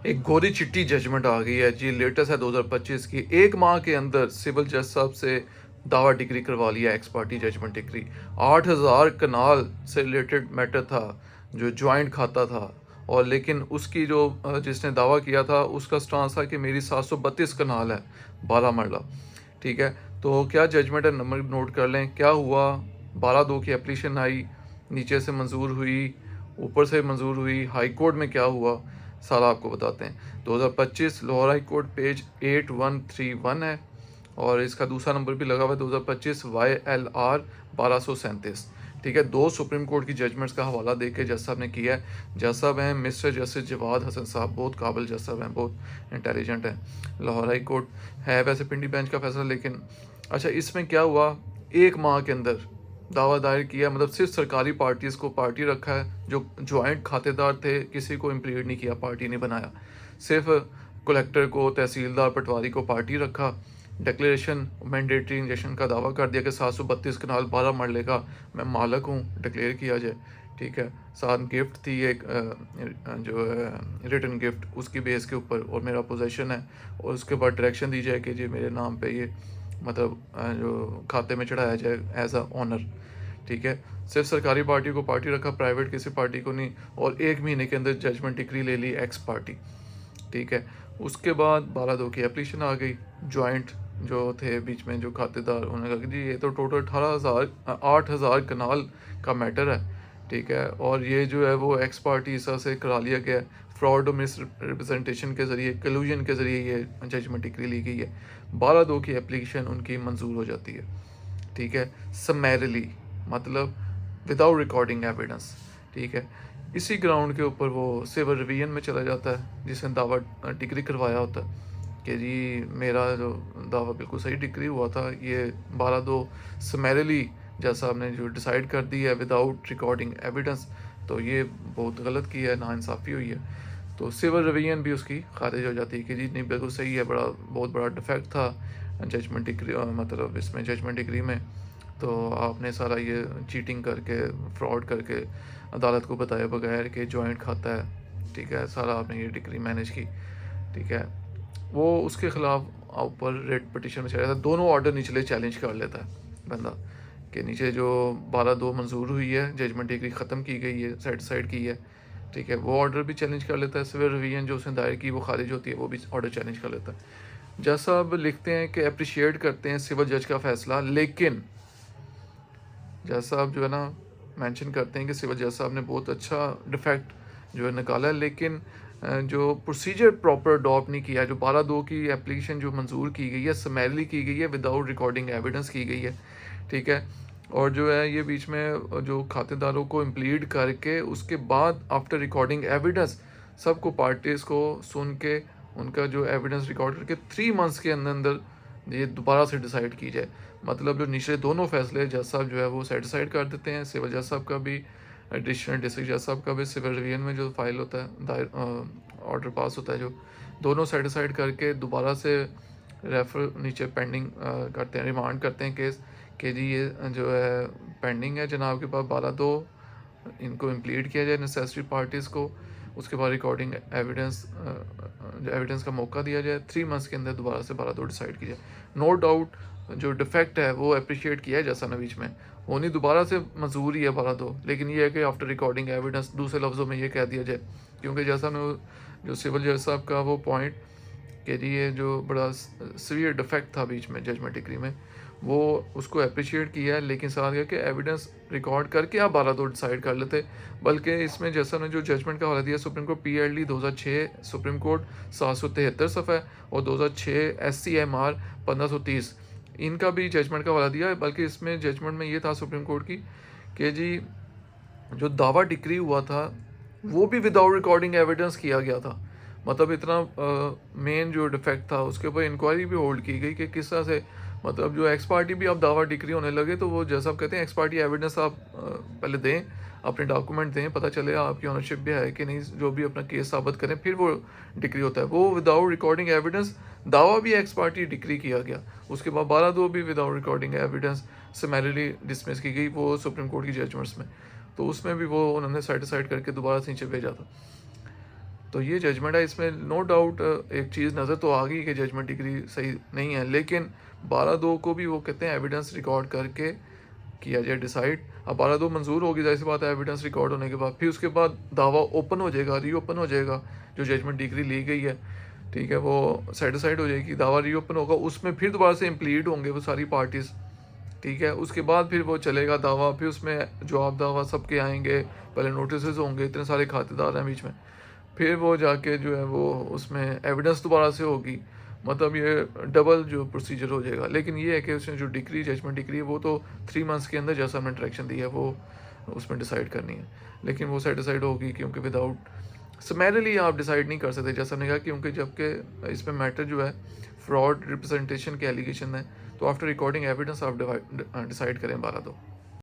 एक गोरी चिट्टी जजमेंट आ गई है जी, लेटेस्ट है 2025 की। 1 माह के अंदर सिविल जज साहब से दावा डिग्री करवा लिया, एक्स पार्टी जजमेंट डिग्री। 8,000 कनाल से रिलेटेड मैटर था, जो ज्वाइंट खाता था। और लेकिन उसकी जो जिसने दावा किया था उसका स्टांस था कि मेरी 732 कनाल है, 12 मरला। ठीक है, तो क्या जजमेंट है, नंबर नोट कर लें। क्या हुआ, 12/2 की एप्लीकेशन आई, नीचे से मंजूर हुई, ऊपर से मंजूर हुई, हाई कोर्ट में क्या हुआ सारा आपको बताते हैं। 2025 लाहौर हाई कोर्ट पेज 8131 है, और इसका दूसरा नंबर भी लगा हुआ है 2025 YLR 1237। ठीक है, 2 सुप्रीम कोर्ट की जजमेंट्स का हवाला दे के जज साहब ने किया है। जज साहब हैं मिस्टर जस्टिस जवाद हसन साहब, बहुत काबिल जज साहब हैं, बहुत इंटेलिजेंट हैं। लाहौर हाई कोर्ट है वैसे पिंडी बेंच का फैसला, लेकिन अच्छा इसमें क्या हुआ, 1 माह के अंदर दावा दायर किया, मतलब सिर्फ सरकारी पार्टीज़ को पार्टी रखा है। जो ज्वाइंट खातेदार थे किसी को इम्प्लीड नहीं किया, पार्टी नहीं बनाया। सिर्फ कलेक्टर को, तहसीलदार, पटवारी को पार्टी रखा। डिक्लेरेशन मैंडेटरी इंजेक्शन का दावा कर दिया कि 732 कनाल 12 मरले का मैं मालक हूँ, डिक्लेयर किया जाए। ठीक है, साथ गिफ्ट थी एक जो है रिटर्न गिफ्ट, उसकी बेस के ऊपर, और मेरा पोजेशन है। और उसके बाद डायरेक्शन दी जाए कि जी मेरे नाम पे ये मतलब जो खाते में चढ़ाया जाए एज अ ऑनर। ठीक है, सिर्फ सरकारी पार्टी को पार्टी रखा, प्राइवेट किसी पार्टी को नहीं। और 1 महीने के अंदर जजमेंट डिक्री ले ली एक्स पार्टी। ठीक है, उसके बाद 12/2 की एप्लीकेशन आ गई। जॉइंट जो थे बीच में जो खातेदार, उन्होंने कहा कि जी ये तो टोटल 8,000 कनाल का मैटर है। ठीक है, और ये जो है वो एक्स पार्टी हिस्सा से करा लिया गया है, फ्रॉड और मिस रिप्रेजेंटेशन के ज़रिए, कलूजन के ज़रिए ये जजमेंट डिक्री ली गई है। 12/2 की एप्लीकेशन उनकी मंजूर हो जाती है। ठीक है, समैरली, मतलब विदाउट रिकॉर्डिंग एविडेंस। ठीक है, इसी ग्राउंड के ऊपर वो सिविल रिवीजन में चला जाता है, जिसने दावा डिग्री करवाया होता है कि जी मेरा जो दावा बिल्कुल सही डिग्री हुआ था, ये 12/2 समैरली जैसा आपने जो डिसाइड कर दी है विदाउट रिकॉर्डिंग एविडेंस, तो ये बहुत गलत किया है, नाइंसाफ़ी हुई है। तो सिविल रिवीजन भी उसकी खारिज हो जाती है कि जी नहीं बिल्कुल सही है, बहुत बड़ा डिफेक्ट था जजमेंट डिग्री, मतलब इसमें जजमेंट डिग्री में। तो आपने सारा ये चीटिंग करके, फ्रॉड करके अदालत को बताए बगैर कि जॉइंट खाता है। ठीक है, सारा आपने ये डिग्री मैनेज की। ठीक है, वो उसके खिलाफ ऊपर रेड पटिशन में चला जाता है। दोनों ऑर्डर निचले चैलेंज कर लेता है बंदा कि नीचे जो 12/2 मंजूर हुई है, जजमेंट डिग्री ख़त्म की गई है, सेटिस्फाइड की है। ठीक है, वो ऑर्डर भी चैलेंज कर लेता है। सिविल रिवीजन जो उसने दायर की वो खारिज होती है, वो भी ऑर्डर चैलेंज कर लेता है। जज साहब लिखते हैं कि अप्रिशिएट करते हैं सिविल जज का फैसला, लेकिन जज साहब जो है ना मेंशन करते हैं कि सिविल जज साहब ने बहुत अच्छा डिफेक्ट जो है निकाला है, लेकिन जो प्रोसीजर प्रॉपर अडॉप्ट नहीं किया। जो 12/2 की एप्लीकेशन जो मंजूर की गई है, समैरली की गई है, विदाउट रिकॉर्डिंग एविडेंस की गई है। ठीक है, और जो है ये बीच में जो खातेदारों को इम्प्लीड करके उसके बाद आफ्टर रिकॉर्डिंग एविडेंस सबको पार्टीज़ को सुन के उनका जो एविडेंस रिकॉर्ड करके 3 मंथ्स के अंदर अंदर ये दोबारा से डिसाइड की जाए। मतलब जो निचले दोनों फैसले जज साहब जो है वो सेटिस्फाइड कर देते हैं। सिविल जज साहब का भी, एडिशनल डिस्ट्रिक्ट जज साहब का भी सिविल रिवीजन में जो फाइल होता है, दायर ऑर्डर पास होता है, जो दोनों सेटिस्फाइड करके दोबारा से रेफर नीचे पेंडिंग करते हैं, रिमांड करते हैं केस कि जी ये जो है पेंडिंग है जनाब के पास 12/2, इनको इम्प्लीड किया जाए नेसेसरी पार्टीज़ को। उसके बाद रिकॉर्डिंग एविडेंस का मौका दिया जाए, 3 मंथ्स के अंदर दोबारा से 12/2 डिसाइड की जाए। नो डाउट जो डिफेक्ट है वो अप्रिशिएट किया है जैसा ने बीच में, होनी दोबारा से मंजूर ही है 12/2, लेकिन ये है कि आफ्टर रिकॉर्डिंग एविडेंस, दूसरे लफ्ज़ों में ये कह दिया जाए, क्योंकि जैसा मैं जो सिविल जज साहब का वो पॉइंट कि जी ये जो बड़ा सीवियर डिफेक्ट था बीच में जजमेंट डिग्री में, वो उसको अप्रिशिएट किया है, लेकिन साथ ये कि एविडेंस रिकॉर्ड करके आप 12/2 डिसाइड कर लेते। बल्कि इसमें जैसा ने जो जजमेंट का हवाला दिया supreme court PLD 2006 supreme court 773 सफ़ा और 2006 SCMR 1530, इनका भी जजमेंट का हवाला दिया है। बल्कि इसमें जजमेंट में ये था सुप्रीम कोर्ट की कि जी जो दावा डिक्री हुआ था वो भी विदाउट रिकॉर्डिंग एविडेंस किया गया था। मतलब इतना मेन जो डिफेक्ट था उसके ऊपर इंक्वायरी भी होल्ड की गई कि किस तरह से, मतलब जो एक्स पार्टी भी आप दावा डिक्री होने लगे तो वो जैसा आप कहते हैं एक्स पार्टी एविडेंस आप पहले दें, अपने डॉक्यूमेंट दें, पता चले आपकी ऑनरशिप भी है कि नहीं, जो भी अपना केस साबित करें, फिर वो डिक्री होता है। वो विदाउट रिकॉर्डिंग एविडेंस दावा भी एक्स पार्टी डिक्री किया गया। उसके बाद 12/2 भी विदाउट रिकॉर्डिंग एविडेंस समैरली डिसमिस की गई वो सुप्रीम कोर्ट की जजमेंट्स में। तो उसमें भी वो उन्होंने सेटिस्फाइड करके दोबारा से नीचे भेजा था। तो ये जजमेंट है, इसमें नो डाउट एक चीज़ नज़र तो आ गई कि जजमेंट डिग्री सही नहीं है, लेकिन 12/2 को भी वो कहते हैं एविडेंस रिकॉर्ड करके किया जाए डिसाइड। अब 12/2 मंजूर होगी, जाहिर सी बात है एविडेंस रिकॉर्ड होने के बाद फिर उसके बाद दावा ओपन हो जाएगा, रीओपन हो जाएगा। जो जजमेंट डिग्री ली गई है, ठीक है, वो सेटिसाइड हो जाएगी, दावा रीओपन होगा, उसमें फिर दोबारा से इम्प्लीड होंगे वो सारी पार्टीज़, ठीक है। उसके बाद फिर वो चलेगा दावा, फिर उसमें जवाब दावा सबके आएंगे, पहले नोटिस होंगे, इतने सारे खातेदार हैं बीच में, फिर वो जाके जो है वो उसमें एविडेंस दोबारा से होगी, मतलब ये डबल जो प्रोसीजर हो जाएगा। लेकिन ये है कि उसने जो डिग्री जजमेंट डिग्री है वो तो 3 मंथ्स के अंदर जैसा हमने डायरेक्शन दी है वो उसमें डिसाइड करनी है, लेकिन वो सेटिसाइड होगी, क्योंकि विदाउट समैरली आप डिसाइड नहीं कर सकते, जैसा हमने कहा, क्योंकि जबकि इसमें मैटर जो है फ्रॉड रिप्रेजेंटेशन के एलिगेशन है, तो आफ्टर रिकॉर्डिंग एविडेंस आप डिसाइड करें 12/2।